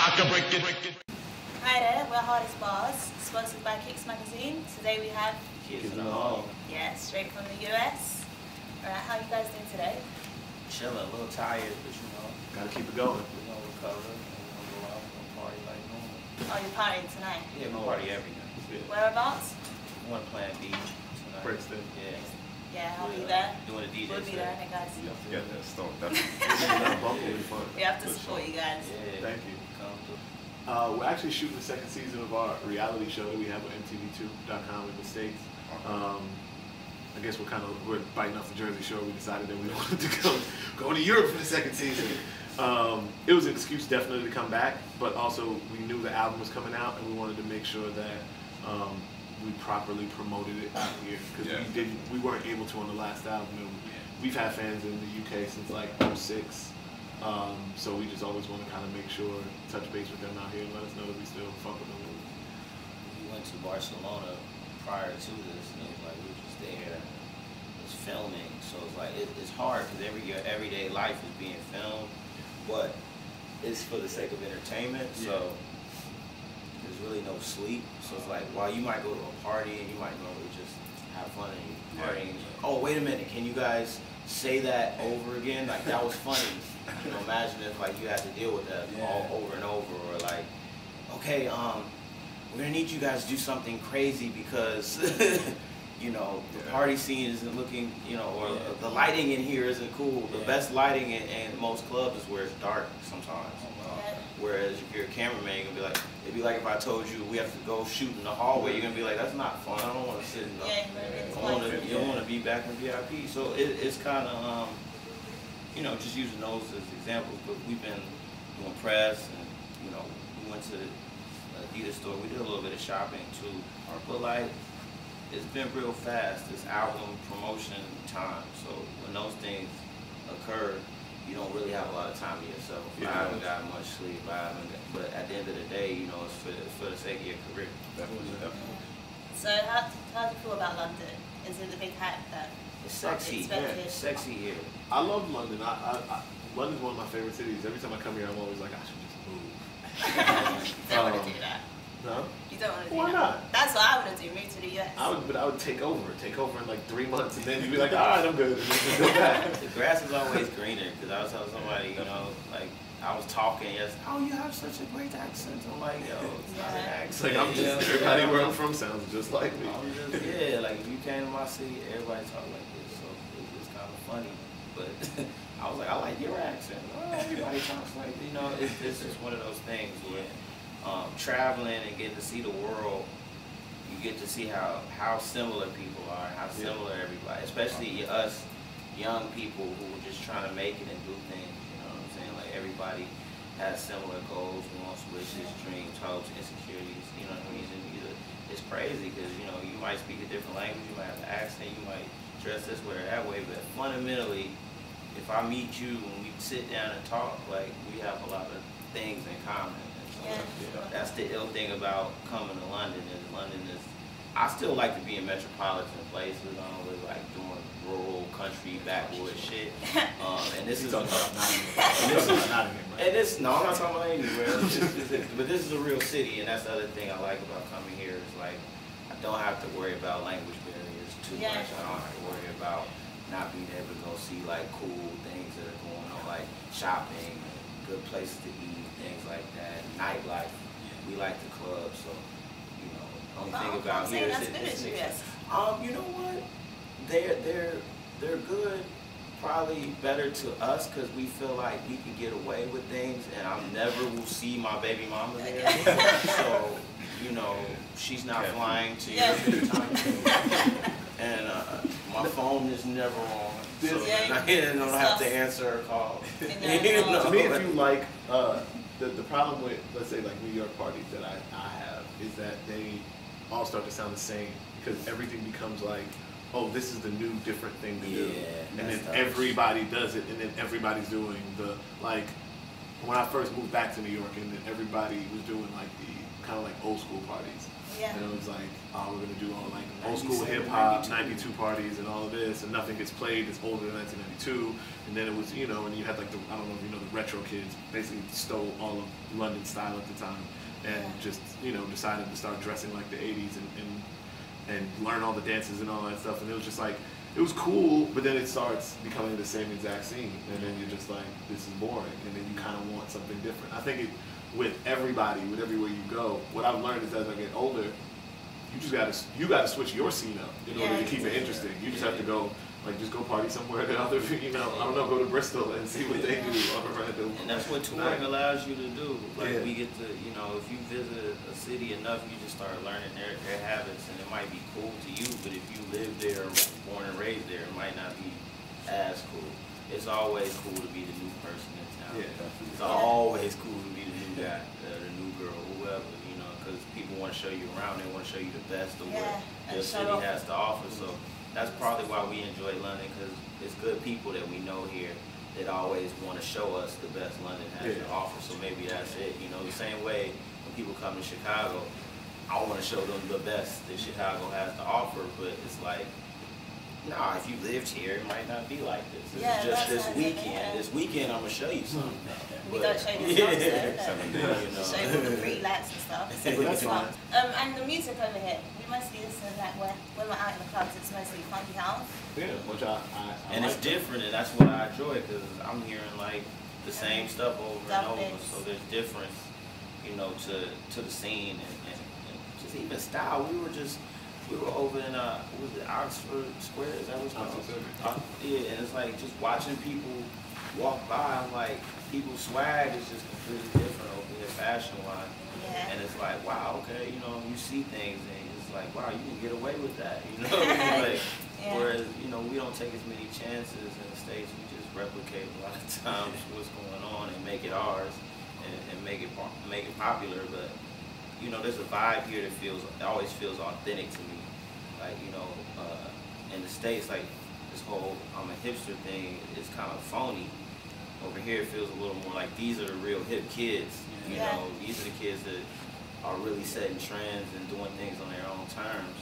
Hi there, we're Hardestbars, sponsored by Kix Magazine. Today we have Kidz Mag. Yeah, straight from the US. Alright, how you guys doing today? Chilling, a little tired, but you know, gotta keep it going. we're gonna recover and we're gonna go out and party like normal. Oh, you're partying tonight? Yeah, we party every night. Whereabouts? One Plan B tonight. Brixton. Yeah. Yeah, I'll be there. Doing a DJ We'll be set. there, guys. Yeah, that's stone. That's Fun. We have to support you guys. Yeah. Thank you. Come through. We're actually shooting the second season of our reality show that we have on MTV2.com in the States. I guess we're biting off the Jersey Shore. We decided that we wanted to go to Europe for the second season. It was an excuse definitely to come back, but also we knew the album was coming out and we wanted to make sure that we properly promoted it out here because we weren't able to on the last album. And we've had fans in the UK since like '06. So we just always want to kind of make sure, touch base with them out here and let us know that we still fuck with them. We went to Barcelona prior to this, and it was like we were just there, it was filming. So it's like it's hard because your everyday life is being filmed, but it's for the sake of entertainment. So there's really no sleep. So it's like while you might go to a party and you might normally just have fun and you partying. Oh, wait a minute, can you guys say that over again? Like that was funny. You know, imagine if like you had to deal with that all over and over, or like, okay, we're gonna need you guys to do something crazy because you know the party scene isn't looking, you know, or the lighting in here isn't cool. The best lighting in most clubs is where it's dark sometimes. Whereas if you're a cameraman, you're gonna be like, it'd be like if I told you we have to go shoot in the hallway, you're gonna be like, that's not fun. I don't want to sit in the. You don't want to be back in VIP. So it's kind of you know, just using those as examples. But we've been doing press, and you know, we went to the Adidas store. We did a little bit of shopping too. But like, it's been real fast. This album promotion time. So when those things occur, you don't really have a lot of time to yourself. I haven't gotten much sleep. But at the end of the day, you know, it's for the sake of your career. definitely. So how do you feel about London? Is it the big hype that It's sexy. It's sexy here. I love London. London's one of my favorite cities. Every time I come here, I'm always like, I should just move. You don't want to do that. No? You don't want to do Why that. not? That's what I would do, move to the US. But I would take over in like 3 months, and then you'd be like, all right, I'm good. And then go back. The grass is always greener, because I was telling somebody, you know, like, I was talking, oh, you have such a great accent. I'm like, yo, it's not an accent. It's like, everybody where I'm from sounds just like me. Like, if you came to my city, everybody talk like this, so it's kind of funny. But I was like, I like your accent. Oh, everybody talks like, you know, it's just one of those things where traveling and getting to see the world, you get to see how similar people are, how similar everybody, especially us young people who are just trying to make it and do things. You know what I'm saying? Like everybody has similar goals, wants, wishes, dreams, hopes, insecurities. You know what I mean? And it's crazy because you know you might speak a different language, you might have an accent, you might dress this way or that way, but fundamentally, if I meet you and we sit down and talk, like we have a lot of things in common. That's the ill thing about coming to London is I still like to be in metropolitan places. I don't really like doing rural, country, backwoods shit. And this is no, I'm not talking about anywhere. But this is a real city, and that's the other thing I like about coming here is like I don't have to worry about language barriers too much. I don't have to worry about not being able to go see like cool things that are going on, like shopping, good places to eat, things like that, nightlife. We like the club, so you know. Only thing about here is you know what? They're good. Probably better to us because we feel like we can get away with things, and I never will see my baby mama there. So you know, she's not flying to Europe anytime soon, and my phone is never on. So I don't have to answer her call. To me, if you like, the problem with, let's say, like New York parties that I have is that they all start to sound the same because everything becomes like, oh, this is the new different thing to do. And then everybody does it, and then everybody's doing the, like, when I first moved back to New York, and then everybody was doing like the kind of like old school parties. Yeah. And it was like, oh, we're gonna do all like old school 97, hip hop, 92. 92 parties and all of this, and nothing gets played that's older than 1992. And then it was, you know, and you had like the, I don't know if you know, the retro kids basically stole all of London style at the time, and just, you know, decided to start dressing like the 80s and learn all the dances and all that stuff. And it was just like, it was cool, but then it starts becoming the same exact scene, and then you're just like, this is boring, and then you kind of want something different. I think it, with everybody, with everywhere you go, what I've learned is as I get older, you gotta switch your scene up in order to keep it interesting. You just have to go, like, just go party somewhere that other, you know, I don't know, go to Bristol and see what they do on a random. And that's what touring allows you to do. Like, we get to, you know, if you visit a city enough, you just start learning their habits, and it might be cool to you, but if you live there, born and raised there, it might not be as cool. It's always cool to be the new person in town. It's always cool to be the new guy, the new girl, whoever, you know, because people want to show you around, they want to show you the best of what the city has to offer. So that's probably why we enjoy London, because it's good people that we know here that always want to show us the best London has to offer. So maybe that's it. You know, the same way when people come to Chicago, I want to show them the best that Chicago has to offer, but it's like, nah, if you lived here, it might not be like this. This is just this weekend. This weekend, I'm going to show you something. We got to show you the stuff, you know. show you all the free lights and stuff. It's fun. And the music over here, we mostly listen like when we're out in the clubs, it's mostly funky house. Yeah, which I and like it's different, and that's what I enjoy, because I'm hearing like the same stuff over and over. So there's difference, you know, to the scene and just even style. We were over in what was it, Oxford Square? Is that what it's called? Yeah, and it's like just watching people walk by. I'm like, people's swag is just completely different over here, fashion-wise. Yeah. And it's like, wow, okay, you know, you see things and it's like, wow, you can get away with that, you know? Like, whereas, you know, we don't take as many chances in the States. We just replicate a lot of times what's going on and make it ours and make it popular. But you know, there's a vibe here that always feels authentic to me. Like, you know, in the States, like this whole I'm a hipster thing is kind of phony. Over here, it feels a little more like these are the real hip kids. You know, these are the kids that are really setting trends and doing things on their own terms.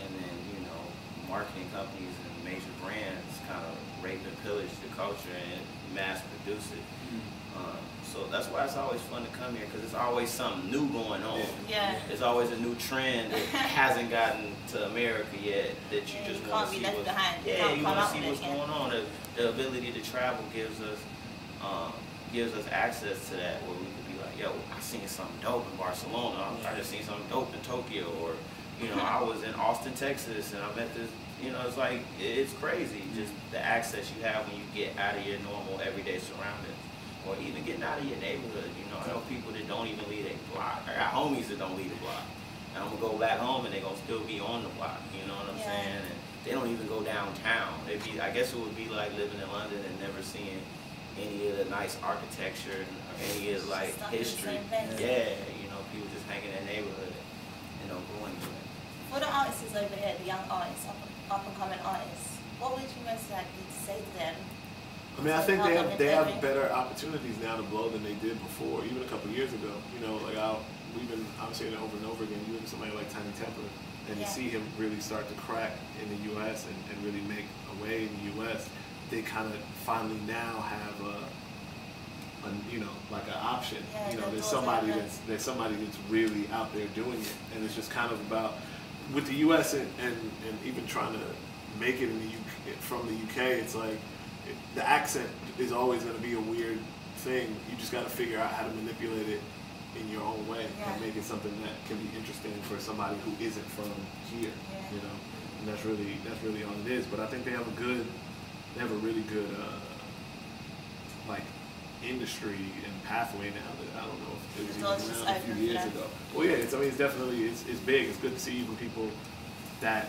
And then, you know, marketing companies and major brands kind of rape and pillage the culture and mass produce it. So that's why it's always fun to come here, because there's always something new going on. Yeah. There's always a new trend that hasn't gotten to America yet that you just want to see what's you want to see what's going on. The ability to travel gives us access to that, where we could be like, yo, I seen something dope in Barcelona. I just seen something dope in Tokyo, or you know, I was in Austin, Texas, and I met this. You know, it's like, it's crazy just the access you have when you get out of your normal everyday surroundings. Or even getting out of your neighborhood. You know, I know people that don't even leave their block. I got homies that don't leave the block. And I'm gonna go back home and they're gonna still be on the block. You know what I'm saying? And they don't even go downtown. I guess it would be like living in London and never seeing any of the nice architecture or any of like history. Yeah, you know, people just hang in their neighborhood and don't go anywhere. For the artists over here, the young artists, up and coming artists, what would you most likely to say to them? I mean, I think they have better opportunities now to blow than they did before, even a couple of years ago. You know, like I'm saying it over and over again. You look at somebody like Tiny Temper, and you see him really start to crack in the U.S. and really make a way in the U.S. They kind of finally now have you know, like an option. You know, there's somebody that's really out there doing it, and it's just kind of about with the U.S. and even trying to make it in the UK, from the UK. It's like, the accent is always going to be a weird thing. You just got to figure out how to manipulate it in your own way and make it something that can be interesting for somebody who isn't from here. You know, and that's really all it is. But I think they have a really good like industry and pathway now that I don't know if it was even around a few years ago. Well, yeah, it's definitely it's big. It's good to see even people that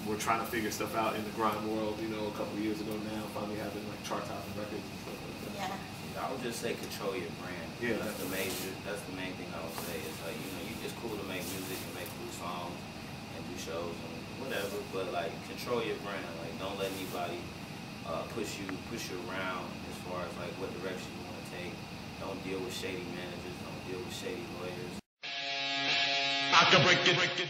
we're trying to figure stuff out in the grime world, you know, a couple of years ago now, finally having like chart-topping records and stuff like that. I would just say control your brand. Yeah, that's the main thing I would say. It's like, you know, it's cool to make music and make cool songs and do shows and whatever, but like control your brand. Like, don't let anybody push you around as far as like what direction you want to take. Don't deal with shady managers. Don't deal with shady lawyers. I can break it.